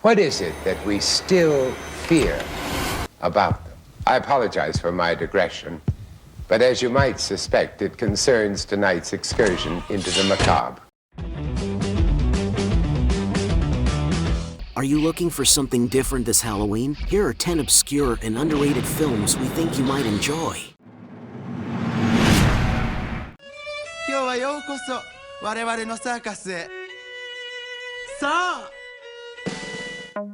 What is it that we still fear about them? I apologize for my digression, but as you might suspect, it concerns tonight's excursion into the macabre. Are you looking for something different this Halloween? Here are 10 obscure and underrated films we think you might enjoy.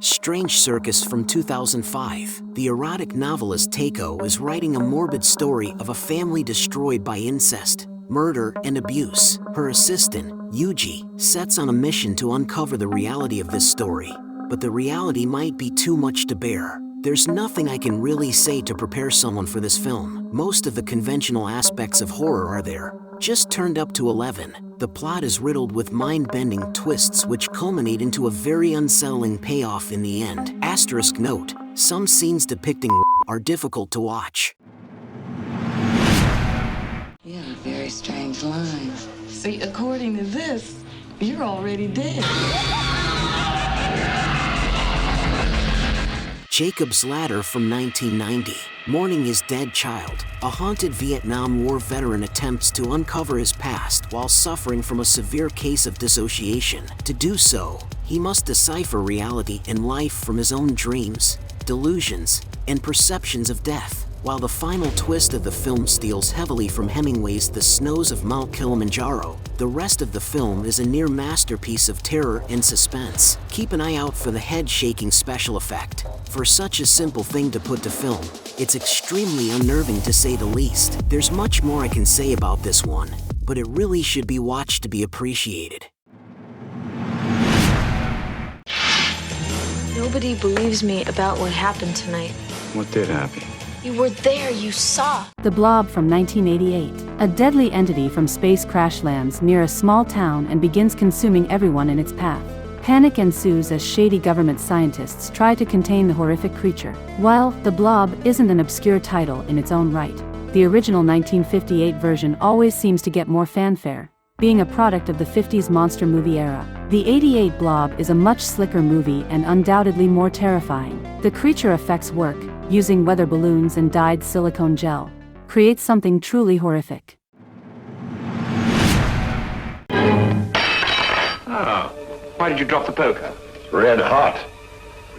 Strange Circus from 2005. The erotic novelist Takeo is writing a morbid story of a family destroyed by incest, murder, and abuse. Her assistant, Yuji, sets on a mission to uncover the reality of this story. But the reality might be too much to bear. There's nothing I can really say to prepare someone for this film. Most of the conventional aspects of horror are there, just turned up to 11. The plot is riddled with mind-bending twists which culminate into a very unsettling payoff in the end. Asterisk note, some scenes depicting are difficult to watch. You have a very strange line. See, according to this, you're already dead. Jacob's Ladder from 1990. Mourning his dead child, a haunted Vietnam War veteran attempts to uncover his past while suffering from a severe case of dissociation. To do so, he must decipher reality and life from his own dreams, delusions, and perceptions of death. While the final twist of the film steals heavily from Hemingway's The Snows of Mount Kilimanjaro, the rest of the film is a near masterpiece of terror and suspense. Keep an eye out for the head-shaking special effect. For such a simple thing to put to film, it's extremely unnerving to say the least. There's much more I can say about this one, but it really should be watched to be appreciated. Nobody believes me about what happened tonight. What did happen? You were there, you saw. The Blob from 1988. A deadly entity from space crash lands near a small town and begins consuming everyone in its path. Panic ensues as shady government scientists try to contain the horrific creature. While The Blob isn't an obscure title in its own right, the original 1958 version always seems to get more fanfare, being a product of the 50s monster movie era. The 88 Blob is a much slicker movie and undoubtedly more terrifying. The creature effects work, using weather balloons and dyed silicone gel, creates something truly horrific. Oh, why did you drop the poker? Red hot.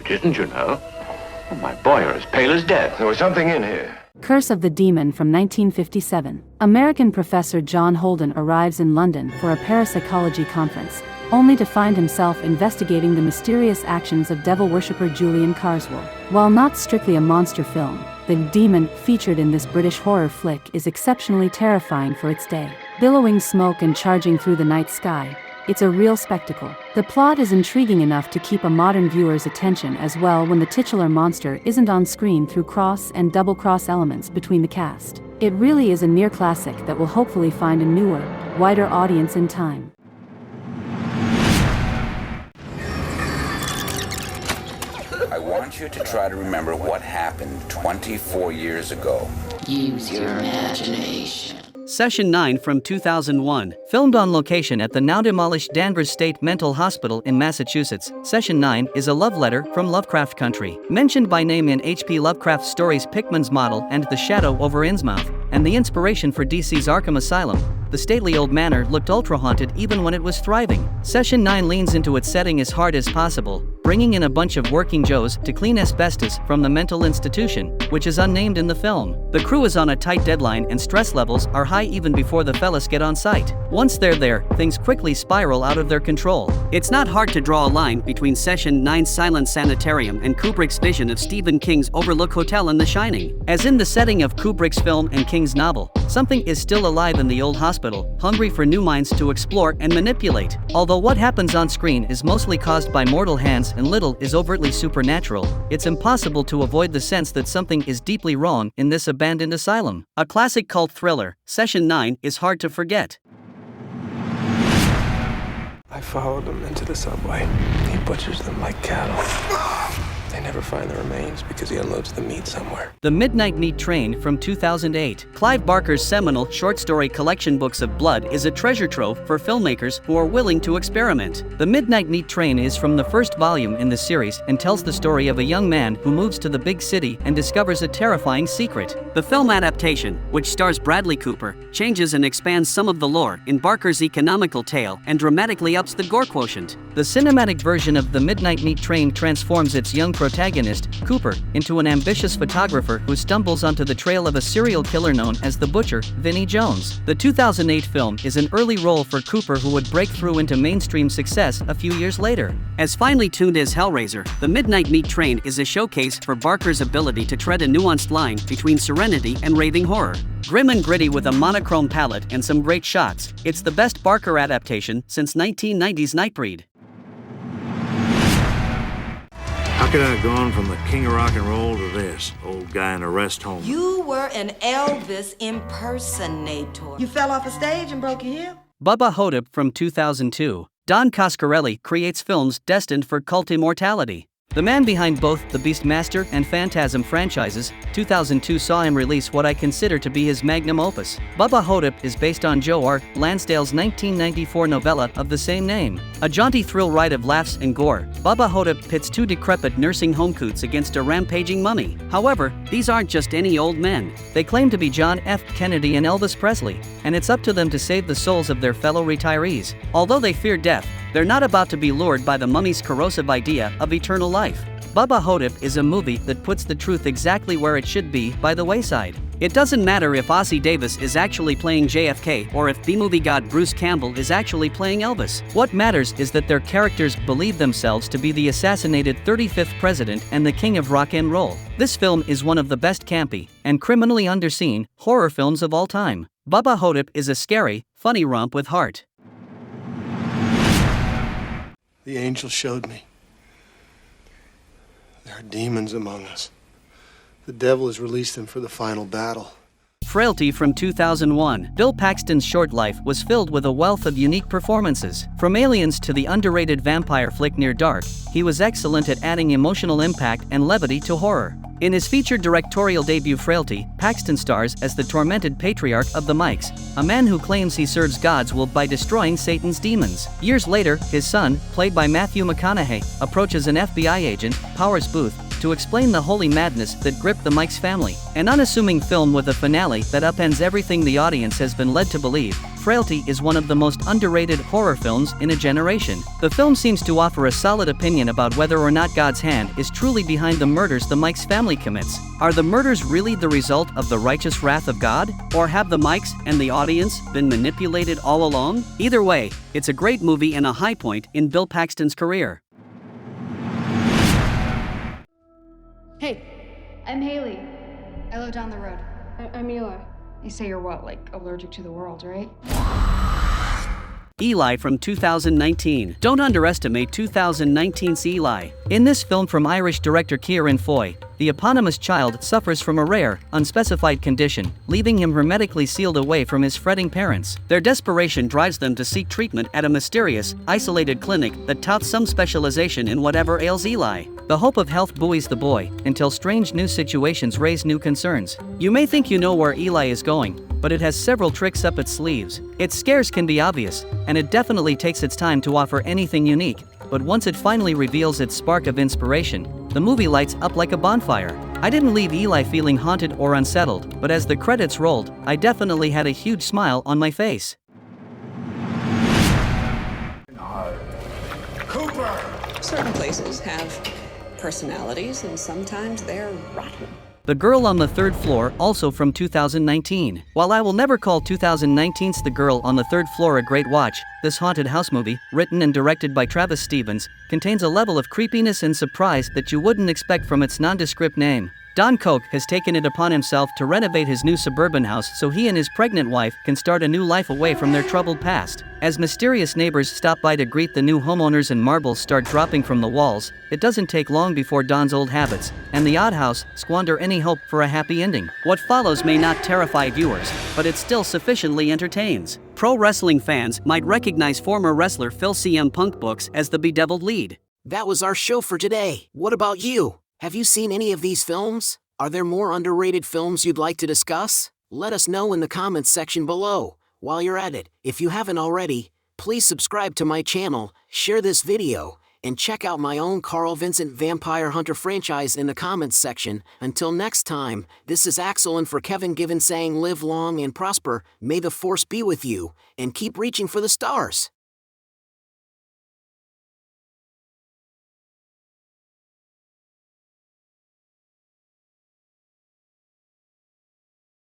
It isn't, you know. Oh, my boy, you're as pale as death. There was something in here. Curse of the Demon from 1957. American professor John Holden arrives in London for a parapsychology conference, only to find himself investigating the mysterious actions of devil worshipper Julian Carswell. While not strictly a monster film, the demon featured in this British horror flick is exceptionally terrifying for its day. Billowing smoke and charging through the night sky, it's a real spectacle. The plot is intriguing enough to keep a modern viewer's attention as well when the titular monster isn't on screen through cross and double-cross elements between the cast. It really is a near classic that will hopefully find a newer, wider audience in time. I want you to try to remember what happened 24 years ago. Use your imagination. Session 9 from 2001, filmed on location at the now-demolished Danvers State Mental Hospital in Massachusetts. Session 9 is a love letter from Lovecraft Country, mentioned by name in H.P. Lovecraft's stories Pickman's Model and The Shadow over Innsmouth, and the inspiration for DC's Arkham Asylum. The stately old manor looked ultra-haunted even when it was thriving. Session 9 leans into its setting as hard as possible, bringing in a bunch of working Joes to clean asbestos from the mental institution, which is unnamed in the film. The crew is on a tight deadline and stress levels are high even before the fellas get on site. Once they're there, things quickly spiral out of their control. It's not hard to draw a line between Session 9's Silent Sanitarium and Kubrick's vision of Stephen King's Overlook Hotel in The Shining. As in the setting of Kubrick's film and King's novel, something is still alive in the old hospital, hungry for new minds to explore and manipulate. Although what happens on screen is mostly caused by mortal hands and little is overtly supernatural, it's impossible to avoid the sense that something is deeply wrong in this abandoned asylum. A classic cult thriller, Session 9 is hard to forget. I followed him into the subway. He butchers them like cattle. They never find the remains because he unloads the meat somewhere. The Midnight Meat Train from 2008. Clive Barker's seminal short story collection Books of Blood is a treasure trove for filmmakers who are willing to experiment. The Midnight Meat Train is from the first volume in the series and tells the story of a young man who moves to the big city and discovers a terrifying secret. The film adaptation, which stars Bradley Cooper, changes and expands some of the lore in Barker's economical tale and dramatically ups the gore quotient. The cinematic version of The Midnight Meat Train transforms its young protagonist, Cooper, into an ambitious photographer who stumbles onto the trail of a serial killer known as the Butcher, Vinnie Jones. The 2008 film is an early role for Cooper who would break through into mainstream success a few years later. As finely tuned as Hellraiser, The Midnight Meat Train is a showcase for Barker's ability to tread a nuanced line between serenity and raving horror. Grim and gritty with a monochrome palette and some great shots, it's the best Barker adaptation since 1990's Nightbreed. How could I have gone from the king of rock and roll to this, old guy in a rest home? You were an Elvis impersonator. You fell off a stage and broke your hip? Bubba HoIPP from 2002. Don Coscarelli creates films destined for cult immortality. The man behind both the Beastmaster and Phantasm franchises, 2002 saw him release what I consider to be his magnum opus. Bubba HoIPP is based on Joe R. Lansdale's 1994 novella of the same name. A jaunty thrill ride of laughs and gore, Bubba HoIPP pits two decrepit nursing home coots against a rampaging mummy. However, these aren't just any old men. They claim to be John F. Kennedy and Elvis Presley, and it's up to them to save the souls of their fellow retirees. Although they fear death, they're not about to be lured by the mummy's corrosive idea of eternal life. Bubba HoIPP is a movie that puts the truth exactly where it should be, by the wayside. It doesn't matter if Ossie Davis is actually playing JFK or if B-movie god Bruce Campbell is actually playing Elvis. What matters is that their characters believe themselves to be the assassinated 35th president and the king of rock and roll. This film is one of the best campy and criminally underseen horror films of all time. Bubba HoIPP is a scary, funny romp with heart. The angel showed me. There are demons among us. The devil has released them for the final battle. Frailty from 2001. Bill Paxton's short life was filled with a wealth of unique performances. From Aliens to the underrated vampire flick Near Dark, he was excellent at adding emotional impact and levity to horror. In his featured directorial debut Frailty, Paxton stars as the tormented patriarch of the Mikes, a man who claims he serves God's will by destroying Satan's demons. Years later, his son, played by Matthew McConaughey, approaches an FBI agent, Powers Booth, to explain the holy madness that gripped the Mikes family. An unassuming film with a finale that upends everything the audience has been led to believe, Frailty is one of the most underrated horror films in a generation. The film seems to offer a solid opinion about whether or not God's hand is truly behind the murders the Mikes family commits. Are the murders really the result of the righteous wrath of God? Or have the Mikes and the audience been manipulated all along? Either way, it's a great movie and a high point in Bill Paxton's career. Hey, I'm Haley. I live down the road. I'm Eli. You say you're what, like allergic to the world, right? Eli from 2019. Don't underestimate 2019's Eli. In this film from Irish director Ciarán Foy, the eponymous child suffers from a rare, unspecified condition, leaving him hermetically sealed away from his fretting parents. Their desperation drives them to seek treatment at a mysterious, isolated clinic that touts some specialization in whatever ails Eli. The hope of health buoys the boy, until strange new situations raise new concerns. You may think you know where Eli is going, but it has several tricks up its sleeves. Its scares can be obvious, and it definitely takes its time to offer anything unique. But once it finally reveals its spark of inspiration, the movie lights up like a bonfire. I didn't leave Eli feeling haunted or unsettled, but as the credits rolled, I definitely had a huge smile on my face. Cooper! Certain places have personalities, and sometimes they're rotten. The Girl on the Third Floor, also from 2019. While I will never call 2019's The Girl on the Third Floor a great watch, this haunted house movie, written and directed by Travis Stevens, contains a level of creepiness and surprise that you wouldn't expect from its nondescript name. Don Koch has taken it upon himself to renovate his new suburban house so he and his pregnant wife can start a new life away from their troubled past. As mysterious neighbors stop by to greet the new homeowners and marbles start dropping from the walls, it doesn't take long before Don's old habits and the odd house squander any hope for a happy ending. What follows may not terrify viewers, but it still sufficiently entertains. Pro wrestling fans might recognize former wrestler Phil CM Punk Books as the bedeviled lead. That was our show for today. What about you? Have you seen any of these films? Are there more underrated films you'd like to discuss? Let us know in the comments section below. While you're at it, if you haven't already, please subscribe to my channel, share this video, and check out my own Carl Vincent Vampire Hunter franchise in the comments section. Until next time, this is Axel and for Kevin Given saying live long and prosper, may the force be with you, and keep reaching for the stars.